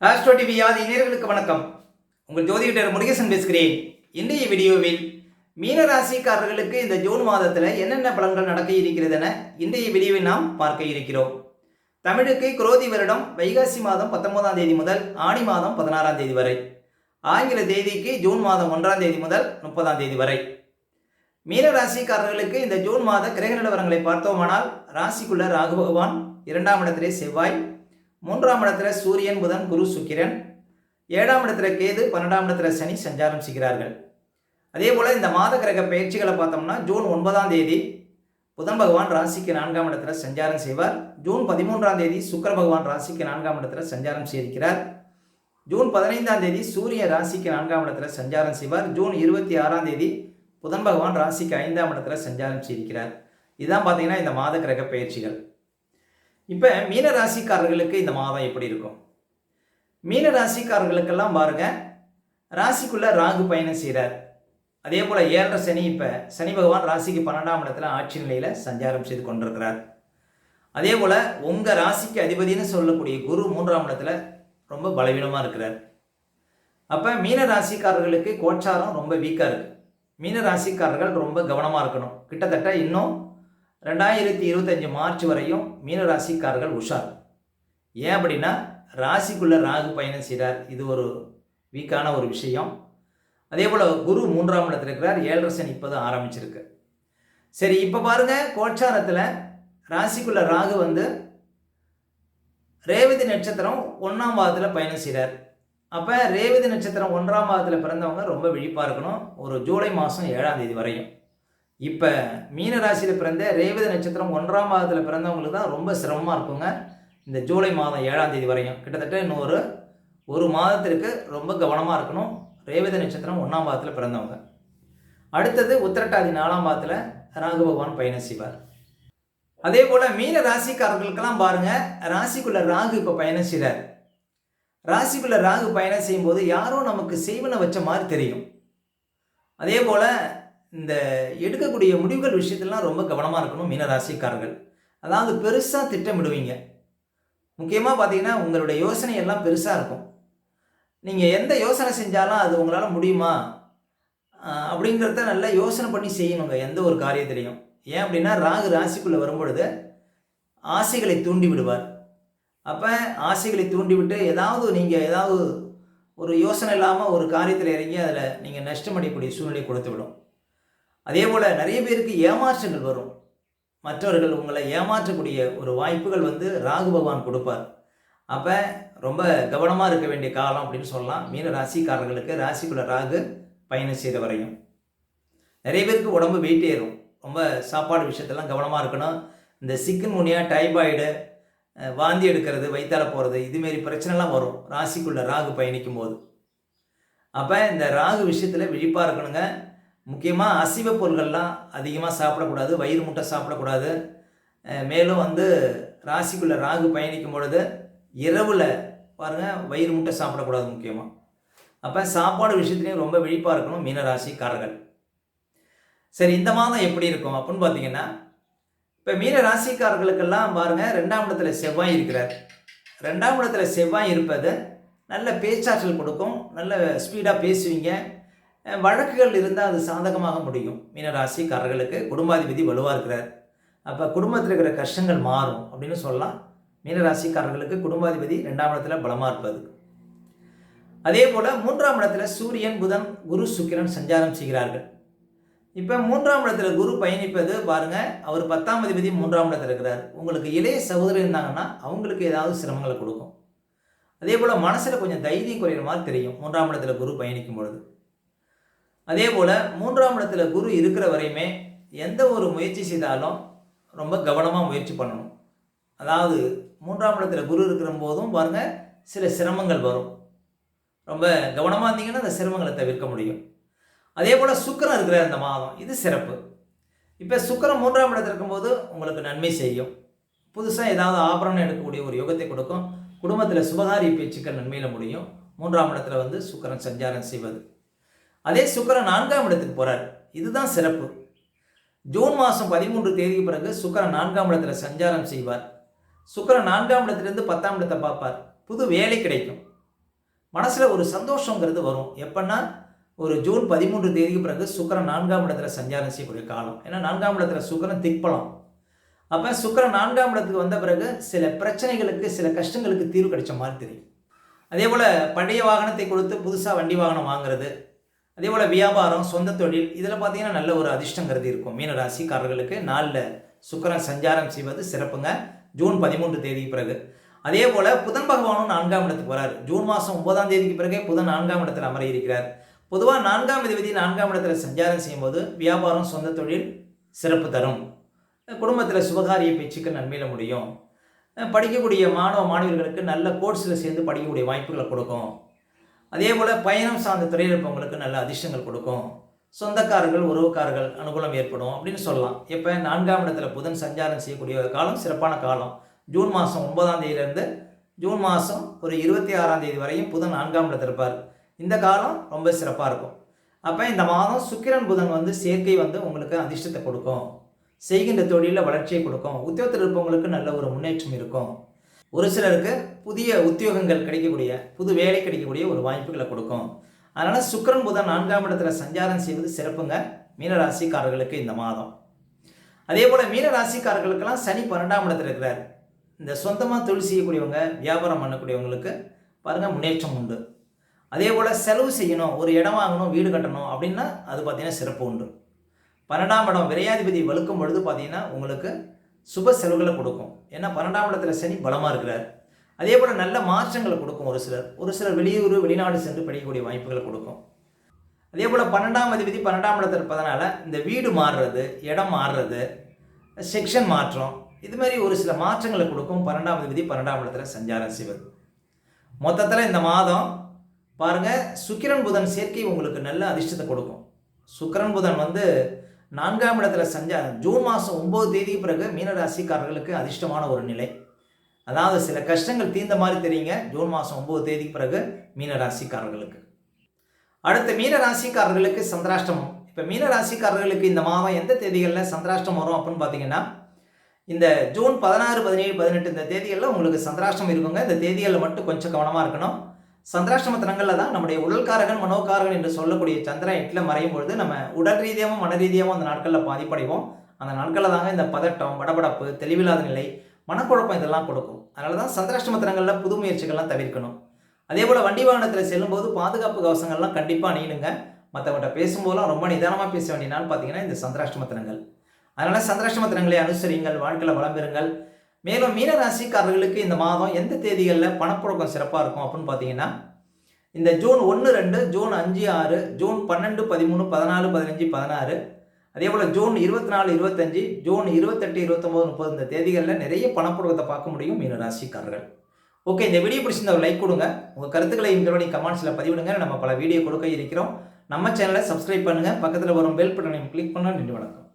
Astro TV ஆதி நேயர்களுக்கு வணக்கம். உங்கள் ஜோதிடர் முருகேசன் பேசுகிறேன். இன்றைய வீடியோவில் மீன ராசிக்காரர்களுக்கு இந்த ஜூன் மாதத்தில் என்னென்ன பலன்கள் நடக்க இருக்கிறது என இன்றைய வீடியோவில் நாம் பார்க்க இருக்கிறோம். தமிழுக்கு குரோதி வருடம் வைகாசி மாதம் 19ஆம் தேதி முதல் ஆடி மாதம் 16ஆம் தேதி வரை, ஆங்கில தேதிக்கு ஜூன் மாதம் 1ஆம் தேதி முதல் 30ஆம் தேதி வரை. மீன ராசிக்காரர்களுக்கு இந்த ஜூன் மாத கிரக நிலவரங்களை பார்த்தோமானால், ராசிக்குள்ள ராகு பகவான், 2ஆம் இடத்திலே செவ்வாய், 3ஆம் இடத்துல சூரியன், புதன், குரு, சுக்கிரன், 7ஆம் இடத்துல கேது, 12ஆம் இடத்துல சனி சஞ்சாரம் செய்கிறார்கள். அதே போல இந்த மாத கிரக பயிற்சிகளை பார்த்தோம்னா, ஜூன் 9ஆம் தேதி புதன் பகவான் ராசிக்கு 4ஆம் இடத்துல சஞ்சாரம் செய்வார். ஜூன் 13ஆம் தேதி சுக்கிர பகவான் ராசிக்கு 4ஆம் இடத்துல சஞ்சாரம் செய்திருக்கிறார். ஜூன் 15ஆம் தேதி சூரியன் ராசிக்கு 4ஆம் இடத்துல சஞ்சாரம் செய்வார். ஜூன் 26ஆம் தேதி புதன் பகவான் ராசிக்கு 5ஆம் இடத்துல சஞ்சாரம் செய்திருக்கிறார். இதுதான் பார்த்தீங்கன்னா இந்த மாத கிரக பயிற்சிகள். இப்போ மீன ராசிக்காரர்களுக்கு இந்த மாதம் எப்படி இருக்கும்? மீன ராசிக்காரர்களுக்கெல்லாம் பாருங்க, ராசிக்குள்ள ராகு பயணம் செய்கிறார். அதே போல் 7.5 சனி, இப்போ சனி பகவான் ராசிக்கு 12ஆம் இடத்துல ஆட்சி நிலையில் சஞ்சாரம் செய்து கொண்டிருக்கிறார். அதே போல் உங்கள் ராசிக்கு அதிபதினு சொல்லக்கூடிய குரு 3ஆம் இடத்துல ரொம்ப பலவீனமாக இருக்கிறார். அப்போ மீன ராசிக்காரர்களுக்கு கோச்சாரம் ரொம்ப வீக்காக இருக்குது. மீன ராசிக்காரர்கள் ரொம்ப கவனமாக இருக்கணும். கிட்டத்தட்ட இன்னும் 2025 மார்ச் வரையும் மீனராசிக்காரர்கள் உஷார். ஏன் அப்படின்னா, ராசிக்குள்ள ராகு பயணம் செய்கிறார். இது ஒரு வீக்கான ஒரு விஷயம். அதே போல் குரு 3ஆம் இடத்துல இருக்கிறார். 7.5 சனி இப்போ தான் ஆரம்பிச்சிருக்கு. சரி, இப்போ பாருங்க, கோச்சாரத்தில் ராசிக்குள்ள ராகு ரேவதி நட்சத்திரம் 1ஆம் பாதத்தில் பயணம் செய்கிறார். அப்போ ரேவதி நட்சத்திரம் 1ஆம் பாதத்தில் பிறந்தவங்க ரொம்ப விழிப்பாக இருக்கணும். ஒரு ஜூலை மாதம் 7ஆம் தேதி வரையும். இப்போ மீன ராசியில் பிறந்த ரேவதி நட்சத்திரம் 1ஆம் பாதத்தில் பிறந்தவங்களுக்கு தான் ரொம்ப சிரமமாக இருக்குங்க. இந்த ஜூலை மாதம் 7ஆம் தேதி வரையும் கிட்டத்தட்ட இன்னும் ஒரு மாதத்திற்கு ரொம்ப கவனமாக இருக்கணும். ரேவதி நட்சத்திரம் 1ஆம் பாதத்தில் பிறந்தவங்க. அடுத்தது உத்திரட்டாதி 4ஆம் பாதத்தில் ராகு பகவான் பயணம் செய்வார். அதே போல் மீன ராசிக்காரர்களுக்கெல்லாம் பாருங்கள், ராசிக்குள்ள ராகு இப்போ பயணம் செய்கிறார். ராசிக்குள்ள ராகு பயணம் செய்யும்போது யாரோ நமக்கு செய்வனை வச்ச மாதிரி தெரியும். அதே போல் இந்த எடுக்கக்கூடிய முடிவுகள் விஷயத்திலாம் ரொம்ப கவனமாக இருக்கணும் மீன ராசிக்காரர்கள். அதாவது பெருசாக திட்டமிடுவீங்க. முக்கியமாக பார்த்தீங்கன்னா உங்களுடைய யோசனை எல்லாம் பெருசாக இருக்கும். நீங்கள் எந்த யோசனை செஞ்சாலும் அது உங்களால் முடியுமா அப்படிங்கிறத நல்லா யோசனை பண்ணி செய்யணுங்க எந்த ஒரு காரியத்திலையும். ஏன் அப்படின்னா, ராகு ராசிக்குள்ளே வரும்பொழுது ஆசைகளை தூண்டி விடுவார். அப்போ ஆசைகளை தூண்டி விட்டு ஏதாவது ஒரு யோசனை இல்லாமல் ஒரு காரியத்தில் இறங்கி அதில் நீங்கள் நஷ்டமடையக்கூடிய சூழ்நிலை கொடுத்து விடும். அதே போல் நிறைய பேருக்கு ஏமாற்றங்கள் வரும். மற்றவர்கள் உங்களை ஏமாற்றக்கூடிய ஒரு வாய்ப்புகள் ராகு பகவான் கொடுப்பார். அப்போ ரொம்ப கவனமாக இருக்க வேண்டிய காலம் அப்படின்னு சொல்லலாம் மீன ராசிக்காரர்களுக்கு. ராசிக்குள்ள ராகு பயணம் செய்த வரையும் நிறைய பேருக்கு உடம்பு வெயிட் ஏறும். ரொம்ப சாப்பாடு விஷயத்தெல்லாம் கவனமாக இருக்கணும். இந்த சிக்கன் குனியா, டைபாய்டு, வாந்தி எடுக்கிறது, வயிற்றால போகிறது, இதுமாரி பிரச்சனைலாம் வரும் ராசிக்குள்ள ராகு பயணிக்கும் போது. அப்போ இந்த ராகு விஷயத்தில் விழிப்பாக இருக்கணுங்க. முக்கியமாக அசைவ பொருள்கள்லாம் அதிகமாக சாப்பிடக்கூடாது. வயிறு முட்டை சாப்பிடக்கூடாது. மேலும் ராசிக்குள்ளே ராகு பயணிக்கும் பொழுது இரவில் பாருங்கள், வயிறு முட்டை சாப்பிடக்கூடாது முக்கியமாக. அப்போ சாப்பாடு விஷயத்துலையும் ரொம்ப விழிப்பாக இருக்கணும் மீன ராசிக்காரர்கள். சரி, இந்த மாதம் எப்படி இருக்கும் அப்படின்னு பார்த்தீங்கன்னா, இப்போ மீன ராசிக்காரர்களுக்கெல்லாம் பாருங்கள், 2ஆம் இடத்துல செவ்வாய் இருக்கிறார். 2ஆம் இடத்துல செவ்வாய் இருப்பது நல்ல பேச்சாற்றல் கொடுக்கும். நல்ல ஸ்பீடாக பேசுவீங்க. வழக்குகள் இருந்தால் அது சாதகமாக முடியும். மீனராசிக்காரர்களுக்கு குடும்பாதிபதி வலுவாக இருக்கிறார். அப்போ குடும்பத்தில் இருக்கிற கஷ்டங்கள் மாறும் அப்படின்னு சொல்லலாம். மீனராசிக்காரர்களுக்கு குடும்பாதிபதி 2ஆம் இடத்துல பலமாக இருப்பது. அதே போல் 3ஆம் இடத்துல சூரியன், புதன், குரு, சுக்கிரன் சஞ்சாரம் செய்கிறார்கள். இப்போ 3ஆம் இடத்துல குரு பயணிப்பது பாருங்கள், அவர் 10ஆம் அதிபதி 3ஆம் இடத்துல இருக்கிறார். உங்களுக்கு இளைய சகோதரர் இருந்தாங்கன்னா அவங்களுக்கு ஏதாவது சிரமங்களை கொடுக்கும். அதே போல் மனசில் கொஞ்சம் தைரியம் குறையிற மாதிரி தெரியும் 3ஆம் இடத்துல குரு பயணிக்கும் பொழுது. அதே போல் 3ஆம் இடத்துல குரு இருக்கிற வரையுமே எந்த ஒரு முயற்சி செய்தாலும் ரொம்ப கவனமாக முயற்சி பண்ணணும். அதாவது 3ஆம் இடத்துல குரு இருக்கிற போதும் பாருங்கள், சில சிரமங்கள் வரும். ரொம்ப கவனமாக இருந்தீங்கன்னா அந்த சிரமங்களை தவிர்க்க முடியும். அதே போல் சுக்கிரன் இருக்கிற அந்த மாதம் இது சிறப்பு. இப்போ சுக்கிரன் 3ஆம் இடத்துல இருக்கும்போது உங்களுக்கு நன்மை செய்யும். புதுசாக ஏதாவது ஆபரணம் எடுக்கக்கூடிய ஒரு யோகத்தை கொடுக்கும். குடும்பத்தில் சுபகாரிய பேச்சுக்கள் நன்மையில் முடியும். 3ஆம் இடத்துல சுக்கிரன் சஞ்சாரம் செய்வது. அதே சுக்கிரன் 4ஆம் இடத்துக்கு போகிறார். இதுதான் சிறப்பு. ஜூன் மாதம் 13 தேதிக்கு பிறகு சுக்கிரன் 4ஆம் இடத்துல சஞ்சாரம் செய்வார். சுக்கிரன் 4ஆம் இடத்திலிருந்து 10ஆம் இடத்தை பார்ப்பார். புது வேலை கிடைக்கும். மனசில் ஒரு சந்தோஷங்கிறது வரும். எப்பன்னா ஒரு ஜூன் 13 தேதிக்கு பிறகு சுக்கிரன் 4ஆம் இடத்துல சஞ்சாரம் செய்யக்கூடிய காலம். ஏன்னா 4ஆம் இடத்துல சுக்கிரன் திக்பலம். அப்போ சுக்கிரன் 4ஆம் இடத்துக்கு வந்த பிறகு சில பிரச்சனைகளுக்கு, சில கஷ்டங்களுக்கு தீர்வு கிடைச்ச மாதிரி தெரியும். அதே போல் பழைய வாகனத்தை கொடுத்து புதுசாக வண்டி வாகனம் வாங்குறது, அதே போல் வியாபாரம், சொந்த தொழில், இதில் பார்த்தீங்கன்னா நல்ல ஒரு அதிர்ஷ்டங்கிறது இருக்கும். மீன ராசிக்காரர்களுக்கு நாளில் சுக்கிரன் சஞ்சாரம் செய்வது சிறப்புங்க. ஜூன் 13 தேதிக்கு பிறகு. அதே போல் புதன் பகவானும் 4ஆம் இடத்துக்கு வரார். ஜூன் மாதம் 9ஆம் தேதிக்கு பிறகே புதன் 4ஆம் இடத்தில் அமர இருக்கிறார். பொதுவாக 4ஆம் அதிபதி 4ஆம் இடத்துல சஞ்சாரம் செய்யும்போது வியாபாரம், சொந்த தொழில் சிறப்பு தரும். குடும்பத்தில் சுபகாரிய பேச்சுக்கள் நன்மையில முடியும். படிக்கக்கூடிய மாணவ மாணவியர்களுக்கு நல்ல கோர்ஸில் சேர்ந்து படிக்கக்கூடிய வாய்ப்புகளை கொடுக்கும். அதே போல் பயணம் சார்ந்த துறையில் இருப்பவங்களுக்கு நல்ல அதிர்ஷ்டங்கள் கொடுக்கும். சொந்தக்காரர்கள், உறவுக்காரர்கள் அனுகூலம் ஏற்படும் அப்படின்னு சொல்லலாம். இப்போ 4ஆம் இடத்துல புதன் சஞ்சாரம் செய்யக்கூடிய காலம் சிறப்பான காலம். ஜூன் மாதம் 9ஆம் தேதியிலேருந்து ஜூன் மாதம் ஒரு 26ஆம் தேதி வரையும் புதன் 4ஆம் இடத்துல இருப்பார். இந்த காலம் ரொம்ப சிறப்பாக இருக்கும். அப்போ இந்த மாதம் சுக்கிரன் புதன் சேர்க்கை உங்களுக்கு அதிர்ஷ்டத்தை கொடுக்கும். செய்கின்ற தொழிலில் வளர்ச்சியை கொடுக்கும். உத்தியோகத்தில் இருப்பவங்களுக்கு நல்ல ஒரு முன்னேற்றம் இருக்கும். ஒரு சிலருக்கு புதிய உத்தியோகங்கள் கிடைக்கக்கூடிய, புது வேலை கிடைக்கக்கூடிய ஒரு வாய்ப்புகளை கொடுக்கும். அதனால் சுக்கிரன் புதன் 4ஆம் இடத்துல சஞ்சாரம் செய்வது சிறப்புங்க மீனராசிக்காரர்களுக்கு இந்த மாதம். அதே போல் மீனராசிக்காரர்களுக்கெல்லாம் சனி 12ஆம் இடத்துல இருக்கிறார். இந்த சொந்தமாக தொழில் செய்யக்கூடியவங்க, வியாபாரம் பண்ணக்கூடியவங்களுக்கு பாருங்கள் முன்னேற்றம் உண்டு. அதே போல் செலவு செய்யணும், ஒரு இடம் வாங்கணும், வீடு கட்டணும் அப்படின்னா அது பார்த்திங்கன்னா சிறப்பு உண்டு. 12ஆம் இடம் விரையாதிபதி வலுக்கும் பொழுது பார்த்திங்கன்னா உங்களுக்கு சுப செலவுகளை கொடுக்கும். ஏன்னா 12ஆம் இடத்துல சனி பலமாக இருக்கிறார். அதே போல் நல்ல மாற்றங்களை கொடுக்கும். ஒரு சிலர் வெளியூர், வெளிநாடு சென்று படிக்கக்கூடிய வாய்ப்புகளை கொடுக்கும். அதே போல் 12ஆம் அதிபதி 12ஆம் இடத்துல இருப்பதனால இந்த வீடு மாறுறது, இடம் மாறுறது, செக்ஷன் மாற்றம், இது மாதிரி ஒரு சில மாற்றங்களை கொடுக்கும். 12ஆம் அதிபதி 12ஆம் இடத்துல சஞ்சாரம் செய்வது. மொத்தத்தில் இந்த மாதம் பாருங்கள் சுக்கிரன் புதன் சேர்க்கை உங்களுக்கு நல்ல அதிர்ஷ்டத்தை கொடுக்கும். சுக்கிரன் புதன் 4ஆம் இடத்துல சஞ்சாரம் ஜூன் மாதம் 9 தேதிக்கு பிறகு மீனராசிக்காரர்களுக்கு அதிர்ஷ்டமான ஒரு நிலை. அதாவது சில கஷ்டங்கள் தீர்ந்த மாதிரி தெரியுங்க ஜூன் மாதம் 9 தேதிக்கு பிறகு மீனராசிக்காரர்களுக்கு. அடுத்த மீனராசிக்காரர்களுக்கு சந்திராஷ்டமம். இப்போ மீனராசிக்காரர்களுக்கு இந்த மாதம் எந்த தேதிகளில் சந்திராஷ்டம் வரும் அப்படின்னு பார்த்தீங்கன்னா இந்த ஜூன் 16, 17, 18 இந்த தேதிகளில் உங்களுக்கு சந்திராஷ்டம் இருக்குங்க. இந்த தேதிகளில் மட்டும் கொஞ்சம் கவனமாக இருக்கணும். சந்திராஷ்டம தினங்களில் தான் நம்முடைய உடல்காரகன், மனோகாரகன் என்று சொல்லக்கூடிய சந்திரன் 8ல் மறையும் பொழுது நம்ம உடல் ரீதியாகவும் மன ரீதியாகவும் அந்த நாட்களில் பாதிப்படைவோம். அந்த நாட்களில் தாங்க இந்த பதட்டம், படபடப்பு, தெளிவில்லாத நிலை, மனக்குழப்பம் இதெல்லாம் கொடுக்கும். அதனால தான் சந்திராஷ்டம தினங்களில் புது முயற்சிகள்லாம் தவிர்க்கணும். அதே போல் வண்டி வாகனத்தில் செல்லும்போது பாதுகாப்பு கவசங்கள்லாம் கண்டிப்பாக அணியணுங்க. மற்றவங்கள்ட்ட பேசும்போதெல்லாம் ரொம்ப நிதானமாக பேச வேண்டிய நாள் பார்த்தீங்கன்னா இந்த சந்திராஷ்டம தினங்கள். அதனால் சந்திராஷ்டம தினங்களை அனுசரிங்கள், வாழ்க்கையில் வளம் பெறுங்கள். மேலும் மீனராசிக்காரர்களுக்கு இந்த மாதம் எந்த தேதிகளில் பணப்புழக்கம் சிறப்பாக இருக்கும் அப்படின்னு பார்த்தீங்கன்னா இந்த ஜூன் 1, 2, ஜூன் 5, 6, ஜூன் 12, 13, 14, 15, 16, அதே போல் ஜூன் 24, 25, ஜூன் 28, 29, 30 இந்த தேதிகளில் நிறைய பணப்புழக்கத்தை பார்க்க முடியும் மீனராசிக்காரர்கள். ஓகே, இந்த வீடியோ பிடிச்சிருந்த ஒரு லைக் கொடுங்க. உங்கள் கருத்துக்களை எங்களுடைய கமெண்ட்ஸில் பதிவிடுங்க. நம்ம பல வீடியோ கொடுக்க இருக்கிறோம். நம்ம சேனலை சப்ஸ்கிரைப் பண்ணுங்கள். பக்கத்தில் வரும் பெல் பட்டனையும் கிளிக் பண்ண. நன்றி, வணக்கம்.